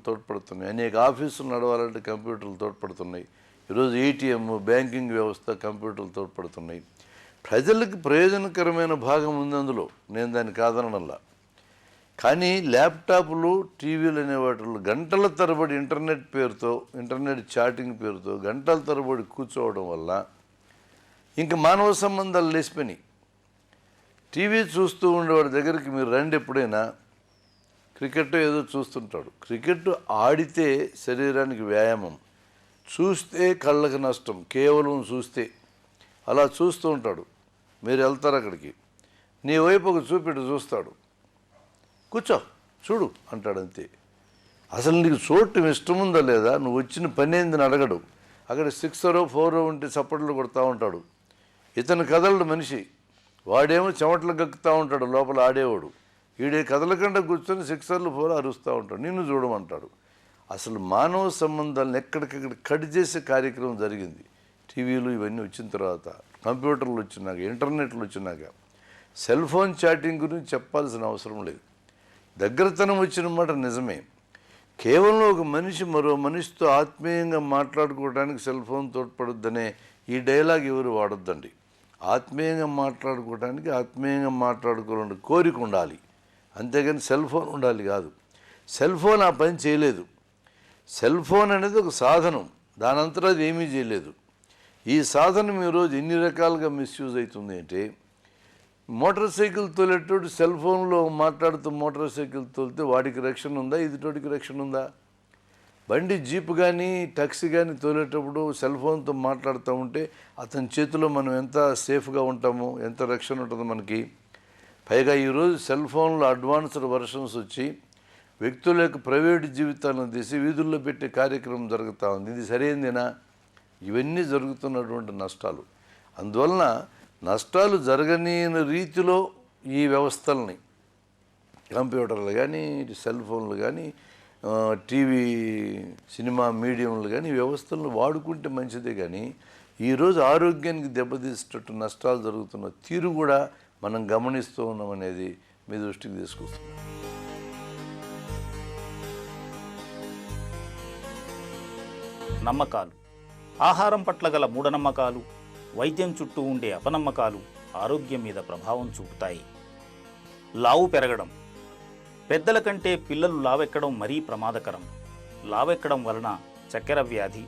తోడ్పడుతున్నాయి. అనేక ఆఫీసులు నడవాలంటే కంప్యూటర్లు తోడ్పడుతున్నాయి. ఈరోజు ఏటీఎం, బ్యాంకింగ్ వ్యవస్థ కంప్యూటర్లు తోడ్పడుతున్నాయి. ప్రజలకు ప్రయోజనకరమైన భాగం ఉంది అందులో, నేను దాన్ని కాదనలా. కానీ ల్యాప్టాప్లు, టీవీలు అనే వాటిలో గంటల తరబడి ఇంటర్నెట్ పేరుతో, ఇంటర్నెట్ చాటింగ్ పేరుతో గంటల తరబడి కూర్చోవడం వల్ల ఇంకా మానవ సంబంధాలు లేచిపోయినాయి. టీవీ చూస్తూ ఉండేవాడి దగ్గరికి మీరు రండి, ఎప్పుడైనా క్రికెట్ ఏదో చూస్తుంటాడు. క్రికెట్ ఆడితే శరీరానికి వ్యాయామం, చూస్తే కళ్ళకి నష్టం. కేవలం చూస్తే అలా చూస్తూ ఉంటాడు. మీరు వెళ్తారు అక్కడికి, నీ వైపు ఒక చూపెట్టు చూస్తాడు. కూర్చో చూడు అంటాడు, అంతే. అసలు నీకు చూడటం ఇష్టం ఉందా లేదా, నువ్వు వచ్చిన పని ఏందని అడగడు. అక్కడ 6 or 4 ఉంటే చప్పట్లు కొడతా ఉంటాడు. ఇతను కదలడు మనిషి, వాడేమో చెమటలు గక్కుతూ ఉంటాడు లోపల ఆడేవాడు. ఈడే కదలకుండా కూర్చొని 6 or 4 అరుస్తూ ఉంటాడు, నిన్ను చూడమంటాడు. అసలు మానవ సంబంధాలను ఎక్కడికక్కడ కట్ చేసే కార్యక్రమం జరిగింది. టీవీలు ఇవన్నీ వచ్చిన తర్వాత, కంప్యూటర్లు వచ్చినాక, ఇంటర్నెట్లు వచ్చినాక సెల్ ఫోన్ చాటింగ్ గురించి చెప్పాల్సిన అవసరం లేదు. దగ్గరతనం వచ్చిన మాట నిజమే. కేవలం ఒక మనిషి మరో మనిషితో ఆత్మీయంగా మాట్లాడుకోవడానికి సెల్ ఫోన్ తోడ్పడుద్దనే ఈ డైలాగ్ ఎవరు వాడొద్దండి. ఆత్మీయంగా మాట్లాడుకోవాలని కోరిక ఉండాలి, అంతేగాని సెల్ ఫోన్ ఉండాలి కాదు. సెల్ ఫోన్ ఆ పని చేయలేదు. సెల్ ఫోన్ అనేది ఒక సాధనం, దానంతరం అది ఏమీ చేయలేదు. ఈ సాధనం ఈరోజు ఎన్ని రకాలుగా మిస్యూజ్ అవుతుంది అంటే, మోటార్ సైకిల్ తోలేటోడు సెల్ ఫోన్లో మాట్లాడుతూ మోటార్ సైకిల్ తోలితే వాడికి రక్షణ ఉందా, ఎదుటోడికి రక్షణ ఉందా? బండి, జీప్ కానీ టాక్సీ కానీ తోలేటప్పుడు సెల్ ఫోన్తో మాట్లాడుతూ ఉంటే అతని చేతిలో మనం ఎంత సేఫ్గా ఉంటామో, ఎంత రక్షణ ఉంటుందో మనకి. పైగా ఈరోజు సెల్ ఫోన్లో అడ్వాన్స్డ్ వర్షన్స్ వచ్చి వ్యక్తుల యొక్క ప్రైవేటు జీవితాలను తీసి వీధుల్లో పెట్టే కార్యక్రమం జరుగుతూ ఉంది. ఇది సరైనదేనా? ఇవన్నీ జరుగుతున్నటువంటి నష్టాలు. అందువలన నష్టాలు జరగని రీతిలో ఈ వ్యవస్థల్ని, కంప్యూటర్లు కానీ, సెల్ ఫోన్లు కానీ, టీవీ, సినిమా మీడియంలు కానీ, ఈ వ్యవస్థలను వాడుకుంటే మంచిదే. కానీ ఈరోజు ఆరోగ్యానికి దెబ్బతీసేటట్టు నష్టాలు జరుగుతున్న తీరు కూడా మనం గమనిస్తూ ఉన్నాం అనేది మీ దృష్టికి తీసుకొస్తున్నాం. నమ్మకాలు, ఆహారం పట్ల గల మూఢనమ్మకాలు, వైద్యం చుట్టూ ఉండే అపనమ్మకాలు ఆరోగ్యం మీద ప్రభావం చూపుతాయి. లావు పెరగడం, పెద్దల కంటే పిల్లలు లావెక్కడం మరీ ప్రమాదకరం. లావెక్కడం వలన చక్కెర వ్యాధి,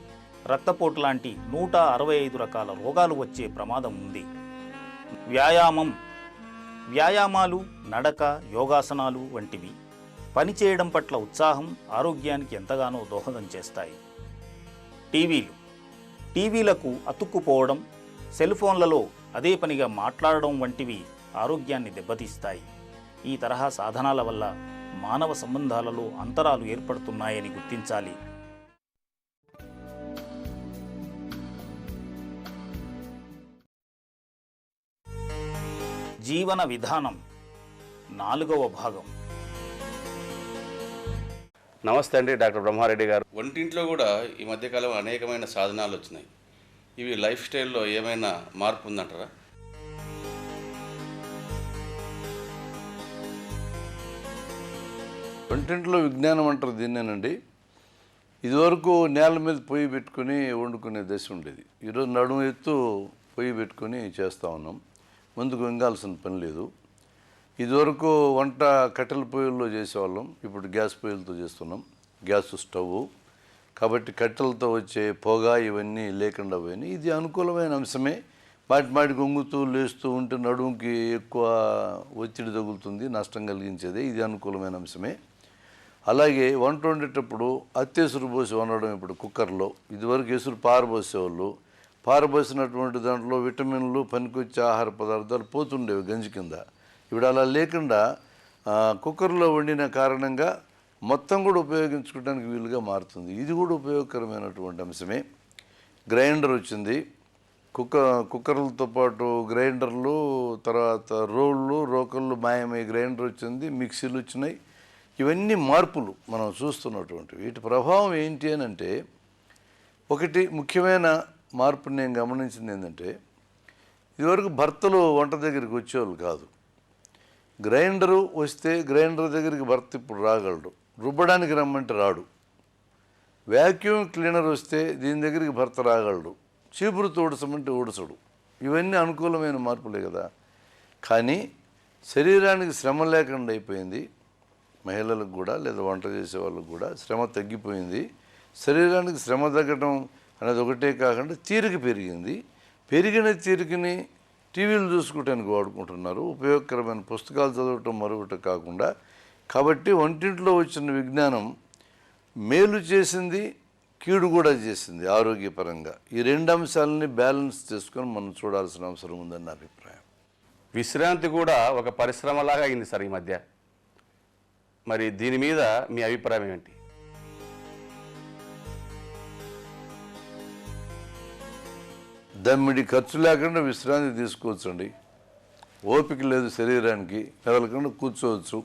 రక్తపోటు లాంటి 165 రకాల రోగాలు వచ్చే ప్రమాదం ఉంది. వ్యాయామాలు, నడక, యోగాసనాలు వంటివి పనిచేయడం పట్ల ఉత్సాహం ఆరోగ్యానికి ఎంతగానో దోహదం చేస్తాయి. టీవీలకు అతుక్కుపోవడం, సెల్ ఫోన్లలో అదే పనిగా మాట్లాడడం వంటివి ఆరోగ్యాన్ని దెబ్బతీస్తాయి. ఈ తరహా సాధనాల వల్ల మానవ సంబంధాలలో అంతరాలు ఏర్పడుతున్నాయని గుర్తించాలి. జీవన విధానం 4వ భాగం. నమస్తే అండి, డాక్టర్ బ్రహ్మారెడ్డి గారు. వంటింట్లో కూడా ఈ మధ్యకాలం అనేకమైన సాధనాలు వచ్చినాయి. ఇవి లైఫ్ స్టైల్లో ఏమైనా మార్పు ఉందంటారా? వంటింట్లో విజ్ఞానం అంటారు దీన్నేనండి. ఇదివరకు నేల మీద పొయ్యి పెట్టుకుని వండుకునే దశ ఉండేది. ఈరోజు నడుము ఎత్తు పొయ్యి పెట్టుకొని చేస్తూ ఉన్నాం. ముందుకు వంగాల్సిన పని లేదు. ఇదివరకు వంట కట్టెల పొయ్యిల్లో చేసేవాళ్ళం, ఇప్పుడు గ్యాస్ పొయ్యిలతో చేస్తున్నాం. గ్యాస్ స్టవ్ కాబట్టి కట్టెలతో వచ్చే పొగ ఇవన్నీ లేకుండా పోయినాయి. ఇది అనుకూలమైన అంశమే. మాటికి వంగుతూ లేస్తూ ఉంటే నడుముకి ఎక్కువ ఒత్తిడి తగులుతుంది, నష్టం కలిగించేదే. ఇది అనుకూలమైన అంశమే. అలాగే వంట వండేటప్పుడు అత్తెసురు పోసి వండడం ఇప్పుడు కుక్కర్లో. ఇదివరకు ఎసురు పారబోసేవాళ్ళు. పారబోసినటువంటి దాంట్లో విటమిన్లు, పనికొచ్చే ఆహార పదార్థాలు పోతుండేవి గంజి కింద. ఇప్పుడు అలా లేకుండా కుక్కర్లో వండిన కారణంగా మొత్తం కూడా ఉపయోగించుకోవడానికి వీలుగా మారుతుంది. ఇది కూడా ఉపయోగకరమైనటువంటి అంశమే. గ్రైండర్ వచ్చింది. కుక్కర్లతో పాటు గ్రైండర్లు, తర్వాత రోకళ్ళు మాయమై గ్రైండర్ వచ్చింది, మిక్సీలు వచ్చినాయి. ఇవన్నీ మార్పులు మనం చూస్తున్నటువంటివి. వీటి ప్రభావం ఏంటి అని అంటే, ఒకటి ముఖ్యమైన మార్పుని నేను గమనించింది ఏంటంటే, ఇదివరకు భర్తలు వంట దగ్గరికి వచ్చేవాళ్ళు కాదు. గ్రైండరు వస్తే గ్రైండర్ దగ్గరికి భర్త ఇప్పుడు రాగలడు. రుబ్బడానికి రమ్మంటే రాడు. వ్యాక్యూమ్ క్లీనర్ వస్తే దీని దగ్గరికి భర్త రాగలడు. చీపురుతో ఊడ్చమంటే ఊడ్చడు. ఇవన్నీ అనుకూలమైన మార్పులే కదా. కానీ శరీరానికి శ్రమ లేకుండా అయిపోయింది. మహిళలకు కూడా లేదా వంట చేసే వాళ్ళకు కూడా శ్రమ తగ్గిపోయింది. శరీరానికి శ్రమ తగ్గడం అనేది ఒకటే కాకుండా తీరిక పెరిగింది. పెరిగిన తీరికని టీవీలు చూసుకోవటానికి వాడుకుంటున్నారు. ఉపయోగకరమైన పుస్తకాలు చదవటం మరొకటి కాకుండా. కాబట్టి వంటింట్లో వచ్చిన విజ్ఞానం మేలు చేసింది, కీడు కూడా చేసింది ఆరోగ్యపరంగా. ఈ రెండు అంశాలని బ్యాలెన్స్ చేసుకొని మనం చూడాల్సిన అవసరం ఉందని నా అభిప్రాయం. విశ్రాంతి కూడా ఒక పరిశ్రమలాగా అయింది సార్ ఈ మధ్య. మరి దీని మీద మీ అభిప్రాయం ఏంటి? దమ్మిడి ఖర్చు లేకుండా విశ్రాంతి తీసుకోవచ్చండి. ఓపిక లేదు శరీరానికి, కదలకుండా కూర్చోవచ్చు.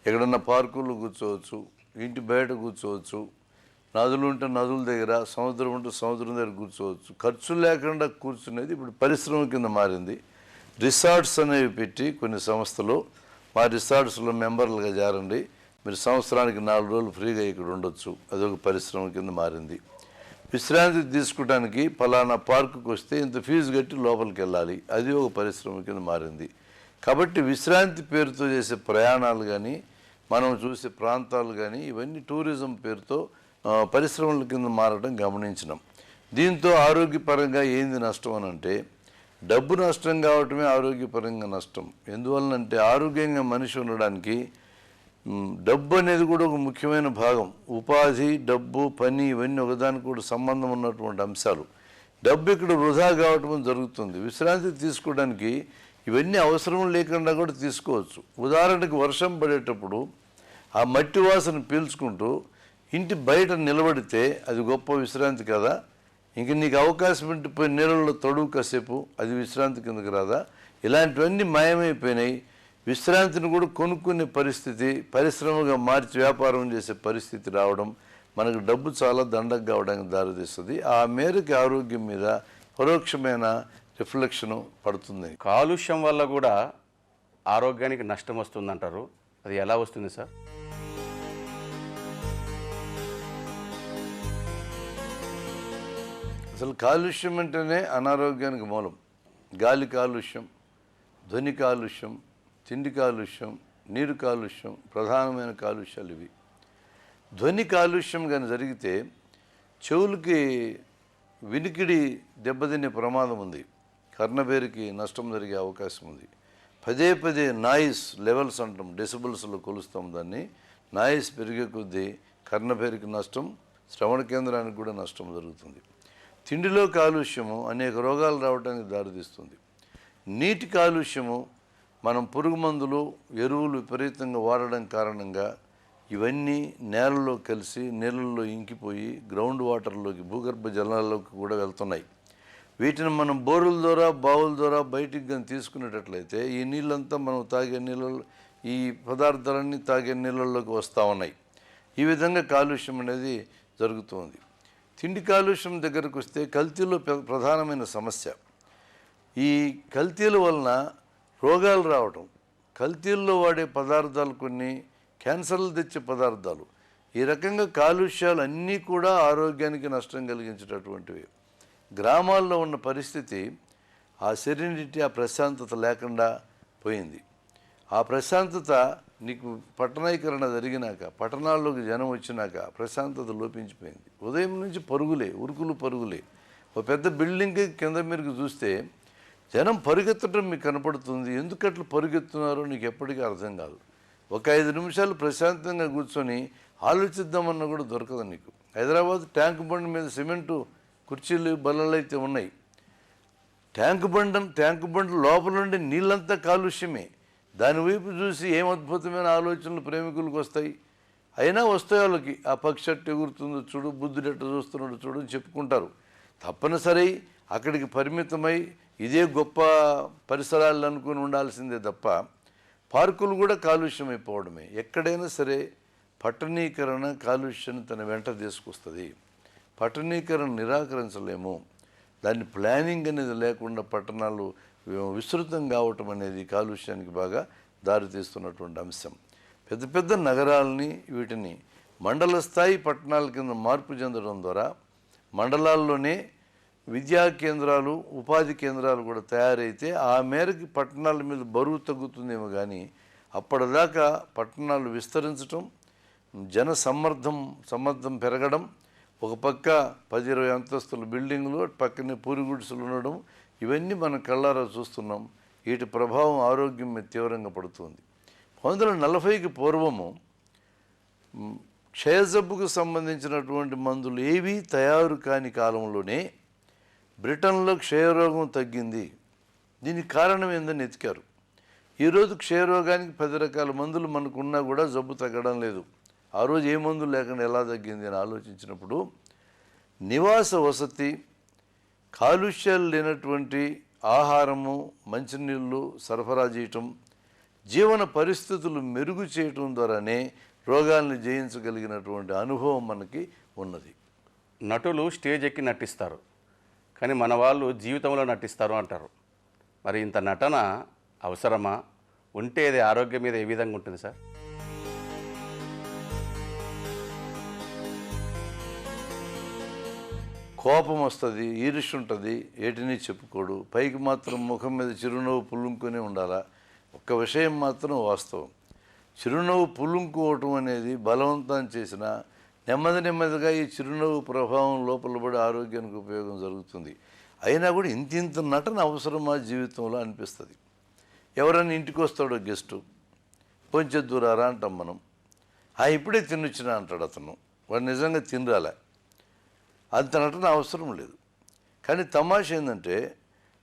ఎక్కడన్నా పార్కుల్లో కూర్చోవచ్చు, ఇంటి బయట కూర్చోవచ్చు, నదులు ఉంటే నదుల దగ్గర, సముద్రం ఉంటే సముద్రం దగ్గర కూర్చోవచ్చు. ఖర్చు లేకుండా కూర్చునేది ఇప్పుడు పరిశ్రమ కింద మారింది. రిసార్ట్స్ అనేవి పెట్టి కొన్ని సంస్థలు, మా రిసార్ట్స్లో మెంబర్లుగా చేరండి, మీరు సంవత్సరానికి 4 రోజులు ఫ్రీగా ఇక్కడ ఉండొచ్చు. అదొక పరిశ్రమ కింద మారింది. విశ్రాంతి తీసుకోవడానికి ఫలానా పార్కుకి వస్తే ఇంత ఫీజు కట్టి లోపలికి వెళ్ళాలి, అది ఒక పరిశ్రమ కింద మారింది. కాబట్టి విశ్రాంతి పేరుతో చేసే ప్రయాణాలు కానీ, మనం చూసే ప్రాంతాలు కానీ, ఇవన్నీ టూరిజం పేరుతో పరిశ్రమల కింద మారడం గమనించినాం. దీంతో ఆరోగ్యపరంగా ఏంది నష్టం అని అంటే, డబ్బు నష్టం కావటమే ఆరోగ్యపరంగా నష్టం. ఎందువలనంటే ఆరోగ్యంగా మనిషి ఉండడానికి డబ్బు అనేది కూడా ఒక ముఖ్యమైన భాగం. ఉపాధి, డబ్బు, పని ఇవన్నీ ఒకదానికి కూడా సంబంధం ఉన్నటువంటి అంశాలు. డబ్బు ఇక్కడ వృధా కావటం జరుగుతుంది. విశ్రాంతి తీసుకోవడానికి ఇవన్నీ అవసరం లేకుండా కూడా తీసుకోవచ్చు. ఉదాహరణకు వర్షం పడేటప్పుడు ఆ మట్టి వాసన పీల్చుకుంటూ ఇంటి బయట నిలబడితే అది గొప్ప విశ్రాంతి కదా. ఇంక నీకు అవకాశం ఉంటే పోయి నీళ్ళలో తడువు కాసేపు, అది విశ్రాంతి కిందకి రాదా? ఇలాంటివన్నీ మాయమైపోయినాయి. విశ్రాంతిని కూడా కొనుక్కునే పరిస్థితి, పరిశ్రమగా మార్చి వ్యాపారం చేసే పరిస్థితి రావడం మనకు డబ్బు చాలా దండగా కావడానికి దారితీస్తుంది. ఆ మేరకు ఆరోగ్యం మీద పరోక్షమైన రిఫ్లెక్షన్ పడుతుంది. కాలుష్యం వల్ల కూడా ఆరోగ్యానికి నష్టం వస్తుందంటారు. అది ఎలా వస్తుంది సార్? అసలు కాలుష్యం అంటేనే అనారోగ్యానికి మూలం. గాలి కాలుష్యం, ధ్వని కాలుష్యం, తిండి కాలుష్యం, నీరు కాలుష్యం ప్రధానమైన కాలుష్యాలు ఇవి. ధ్వని కాలుష్యం కానీ జరిగితే చెవులకి వినికిడి దెబ్బతినే ప్రమాదం ఉంది. కర్ణబేరికి నష్టం జరిగే అవకాశం ఉంది. పదే పదే నాయిస్ లెవెల్స్ అంటాం, డెసిబుల్స్లో కొలుస్తాం దాన్ని. నాయిస్ పెరిగే కొద్దీ కర్ణబేరికి నష్టం, శ్రవణ కేంద్రానికి కూడా నష్టం జరుగుతుంది. తిండిలో కాలుష్యము అనేక రోగాలు రావడానికి దారితీస్తుంది. నీటి కాలుష్యము మనం పురుగు మందులు, ఎరువులు విపరీతంగా వాడడం కారణంగా ఇవన్నీ నేలలో కలిసి నీళ్ళల్లో ఇంకిపోయి గ్రౌండ్ వాటర్లోకి, భూగర్భ జలాల్లోకి కూడా వెళ్తున్నాయి. వీటిని మనం బోరుల ద్వారా, బావుల ద్వారా బయటికి కానీ తీసుకునేటట్లయితే ఈ నీళ్ళంతా మనం తాగే నీళ్ళలో, ఈ పదార్థాలన్నీ తాగే నీళ్ళల్లోకి వస్తూ ఉన్నాయి. ఈ విధంగా కాలుష్యం అనేది జరుగుతుంది. తిండి కాలుష్యం దగ్గరకు వస్తే కల్తీలో ప్రధానమైన సమస్య. ఈ కల్తీల వలన రోగాలు రావటం. కల్తీల్లో వాడే పదార్థాలు కొన్ని క్యాన్సర్లు తెచ్చే పదార్థాలు. ఈ రకంగా కాలుష్యాలు అన్నీ కూడా ఆరోగ్యానికి నష్టం కలిగించేటటువంటివి. గ్రామాల్లో ఉన్న పరిస్థితి ఆ సెరెనిటీ, ఆ ప్రశాంతత లేకుండా పోయింది. ఆ ప్రశాంతత నీకు పట్టణీకరణ జరిగినాక, పట్టణాల్లోకి జనం వచ్చినాక ప్రశాంతత లోపించిపోయింది. ఉదయం నుంచి పరుగులే, ఉరుకులు పరుగులే. ఒక పెద్ద బిల్డింగ్కి కింద మీదకి చూస్తే జనం పరిగెత్తడం మీకు కనపడుతుంది. ఎందుకట్లా పరిగెత్తున్నారో నీకు ఎప్పటికీ అర్థం కాదు. ఒక 5 నిమిషాలు ప్రశాంతంగా కూర్చొని ఆలోచిద్దామన్నా కూడా దొరకదు నీకు. హైదరాబాద్ ట్యాంక్ బండ్ మీద సిమెంటు కుర్చీలు, బల్లలు అయితే ఉన్నాయి. ట్యాంక్ బండ్ లోపల నుండి నీళ్ళంతా కాలుష్యమే. దాని వైపు చూసి ఏం అద్భుతమైన ఆలోచనలు ప్రేమికులకు వస్తాయి. అయినా వస్తాయి వాళ్ళకి. ఆ పక్షి అట్టు ఎగురుతుందో చూడు, బుద్ధుడు ఎట్ట చూస్తున్నాడు చూడు అని చెప్పుకుంటారు. తప్పనిసరి అక్కడికి పరిమితమై ఇదే గొప్ప పరిసరాలు అనుకుని ఉండాల్సిందే తప్ప పార్కులు కూడా కాలుష్యం అయిపోవడమే. ఎక్కడైనా సరే పట్టణీకరణ కాలుష్యాన్ని తన వెంట తీసుకొస్తుంది. పట్టణీకరణ నిరాకరించలేము. దాన్ని ప్లానింగ్ అనేది లేకుండా పట్టణాలు విస్తృతం కావటం అనేది కాలుష్యానికి బాగా దారితీస్తున్నటువంటి అంశం. పెద్ద పెద్ద నగరాలని వీటిని మండల స్థాయి పట్టణాల కింద మార్పు చెందడం ద్వారా మండలాల్లోనే విద్యా కేంద్రాలు ఉపాధి కేంద్రాలు కూడా తయారైతే ఆ మేరకు పట్టణాల మీద బరువు తగ్గుతుందేమో కానీ అప్పటిదాకా పట్టణాలు విస్తరించటం జన సమ్మర్దం పెరగడం ఒక పక్క 10-20 అంతస్తుల బిల్డింగ్లు పక్కనే పూరిగుడిసెలు ఉండడం ఇవన్నీ మనం కళ్ళారా చూస్తున్నాం. వీటి ప్రభావం ఆరోగ్యం మీద తీవ్రంగా పడుతుంది. 1940కి పూర్వము క్షయజబ్బుకు సంబంధించినటువంటి మందులు ఏవీ తయారు కాని కాలంలోనే బ్రిటన్లో క్షయరోగం తగ్గింది. దీనికి కారణం ఏందని ఎతికారు. ఈరోజు క్షయరోగానికి 10 రకాల మందులు మనకున్నా కూడా జబ్బు తగ్గడం లేదు. ఆ రోజు ఏ మందులు లేకుండా ఎలా తగ్గింది అని ఆలోచించినప్పుడు నివాస వసతి, కాలుష్యాలు లేనటువంటి ఆహారము, మంచినీళ్ళు సరఫరా చేయటం, జీవన పరిస్థితులు మెరుగు చేయటం ద్వారానే రోగాల్ని జయించగలిగినటువంటి అనుభవం మనకి ఉన్నది. నటులు స్టేజ్ ఎక్కి నటిస్తారు, కానీ మన వాళ్ళు జీవితంలో నటిస్తారు అంటారు. మరి ఇంత నటన అవసరమా? ఉంటే అది ఆరోగ్యం మీద ఏ విధంగా ఉంటుంది సార్? కోపం వస్తుంది, ఈర్ష్య ఉంటుంది, ఏటిని చెప్పుకోడు, పైకి మాత్రం ముఖం మీద చిరునవ్వు పులుంకునే ఉండాలా. ఒక్క విషయం మాత్రం వాస్తవం, చిరునవ్వు పులుంకోవటం అనేది బలవంతం చేసిన నెమ్మదిగా ఈ చిరునవ్వు ప్రభావం లోపల పడి ఆరోగ్యానికి ఉపయోగం జరుగుతుంది. అయినా కూడా ఇంత నటన అవసరమా జీవితంలో అనిపిస్తుంది. ఎవరైనా ఇంటికి వస్తాడో గెస్టు, కొంచెం దూరారా అంటాం మనం. ఇప్పుడే తినొచ్చినా అంటాడు అతను, వాడు నిజంగా తినరాలే. అంత నటన అవసరం లేదు. కానీ తమాష ఏంటంటే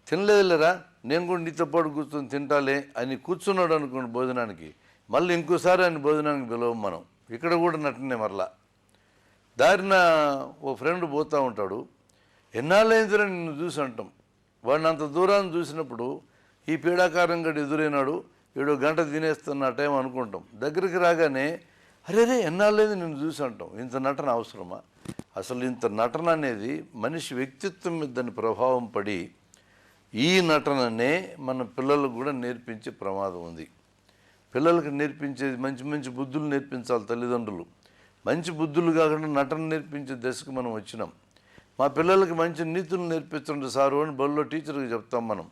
తినలేదులేరా నేను కూడా నీతో పాటు కూర్చొని తింటాలే అని కూర్చున్నాడు అనుకోండి భోజనానికి, మళ్ళీ ఇంకోసారి ఆయన భోజనానికి పిలవం మనం. ఇక్కడ కూడా నటనే మరలా. దారిన ఓ ఫ్రెండ్ పోతూ ఉంటాడు, ఎన్నాళ్ళైందిరా నిన్ను చూసి అంటాం. వాడిని అంత దూరాన్ని చూసినప్పుడు ఈ పీడాకారంగా ఎదురైనాడు, ఏడో గంట తినేస్తున్న టైం అనుకుంటాం. దగ్గరికి రాగానే అరే ఎన్నాళ్ళైంది నిన్ను చూసి అంటాం. ఇంత నటన అవసరమా? అసలు ఇంత నటన అనేది మనిషి వ్యక్తిత్వం మీద దాని ప్రభావం పడి ఈ నటననే మన పిల్లలకు కూడా నేర్పించే ప్రమాదం ఉంది. పిల్లలకు నేర్పించేది మంచి బుద్ధులు నేర్పించాలి తల్లిదండ్రులు. మంచి బుద్ధులు కాకుండా నటన నేర్పించే దశకు మనం వచ్చినాం. మా పిల్లలకి మంచి నీతులు నేర్పించండి సారు అని బడిలో టీచర్కి చెప్తాం మనం.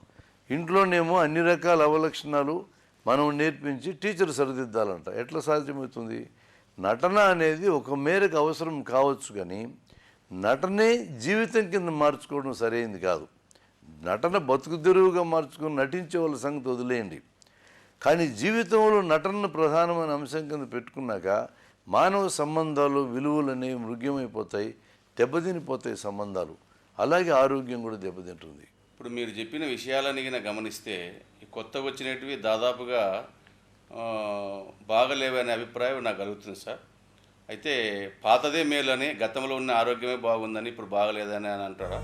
ఇంట్లోనేమో అన్ని రకాల అవలక్షణాలు మనం నేర్పించి టీచర్ సరిదిద్దాలంట. ఎట్లా సాధ్యమవుతుంది? నటన అనేది ఒక మేరకు అవసరం కావచ్చు, కానీ నటనే జీవితం కింద మార్చుకోవడం సరైనది కాదు. నటన బతుకు తెరువుగా మార్చుకొని నటించే వాళ్ళ సంగతి వదిలేయండి. కానీ జీవితంలో నటనను ప్రధానమైన అంశం కింద పెట్టుకున్నాక మానవ సంబంధాలు విలువలు అనేవి మృగ్యమైపోతాయి, దెబ్బతినిపోతాయి సంబంధాలు. అలాగే ఆరోగ్యం కూడా దెబ్బతింటుంది. ఇప్పుడు మీరు చెప్పిన విషయాలని గమనిస్తే ఈ కొత్తగా వచ్చినవి దాదాపుగా బాగలేవనే అభిప్రాయం నాకు కలుగుతుంది సార్. అయితే పాతదే మేలని, గతంలో ఉన్న ఆరోగ్యమే బాగుందని ఇప్పుడు బాగలేదని అని అంటారా?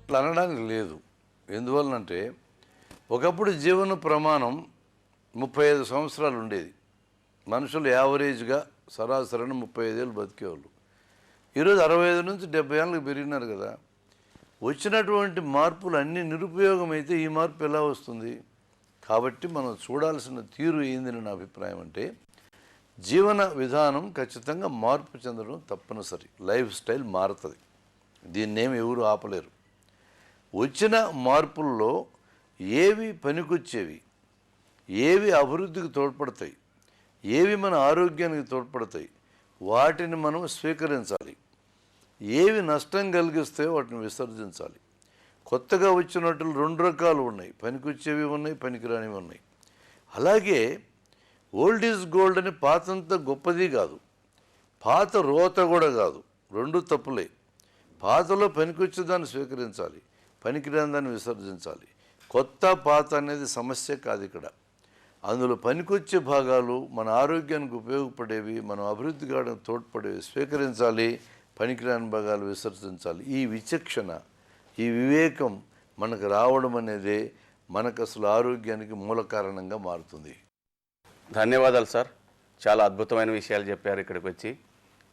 అట్లా అనడానికి లేదు. ఎందువలనంటే ఒకప్పుడు జీవన ప్రమాణం 35 సంవత్సరాలు ఉండేది. మనుషులు యావరేజ్గా సరాసరిని 35 ఏళ్ళు బతికేవాళ్ళు. ఈరోజు 65 నుంచి 70 ఏళ్ళకి పెరిగినారు కదా. వచ్చినటువంటి మార్పులు అన్నీ నిరుపయోగం అయితే ఈ మార్పు ఎలా వస్తుంది? కాబట్టి మనం చూడాల్సిన తీరు ఏందని నా అభిప్రాయం అంటే, జీవన విధానం ఖచ్చితంగా మార్పు చెందడం తప్పనిసరి. లైఫ్ స్టైల్ మారుతుంది, దీన్నేమి ఎవరు ఆపలేరు. వచ్చిన మార్పుల్లో ఏవి పనికొచ్చేవి, ఏవి అభివృద్ధికి తోడ్పడతాయి, ఏవి మన ఆరోగ్యానికి తోడ్పడతాయి, వాటిని మనం స్వీకరించాలి. ఏవి నష్టం కలిగిస్తాయో వాటిని విసర్జించాలి. కొత్తగా వచ్చినట్లు 2 రకాలు ఉన్నాయి, పనికొచ్చేవి ఉన్నాయి, పనికిరానివి ఉన్నాయి. అలాగే ఓల్డ్ ఈజ్ గోల్డ్ అని పాతంతా గొప్పది కాదు, పాత రోత కూడా కాదు, 2 తప్పులే. పాతలో పనికొచ్చేదాన్ని స్వీకరించాలి, పనికిరాని దాన్ని విసర్జించాలి. కొత్త పాత అనేది సమస్య కాదు ఇక్కడ. అందులో పనికొచ్చే భాగాలు మన ఆరోగ్యానికి ఉపయోగపడేవి, మనం అభివృద్ధి కావడానికి తోడ్పడేవి స్వీకరించాలి, పనికిరాని భాగాలు విసర్జించాలి. ఈ విచక్షణ, ఈ వివేకం మనకు రావడం అనేదే మనకు అసలు ఆరోగ్యానికి మూల కారణంగా మారుతుంది. ధన్యవాదాలు సార్, చాలా అద్భుతమైన విషయాలు చెప్పారు ఇక్కడికి వచ్చి.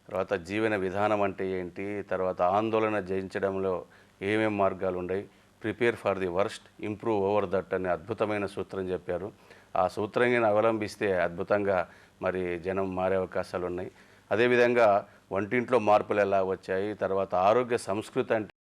తర్వాత జీవన విధానం అంటే ఏంటి, తర్వాత ఆందోళన జయించడంలో ఏమేం మార్గాలు ఉన్నాయి, prepare for the worst, improve over that అనే అద్భుతమైన సూత్రం చెప్పారు. ఆ సూత్రాన్ని అవలంబిస్తే అద్భుతంగా మరి జనం మారే అవకాశాలు ఉన్నాయి. అదేవిధంగా వంటింట్లో మార్పులు ఎలా వచ్చాయి, తర్వాత ఆరోగ్య సంస్కృతి అంటే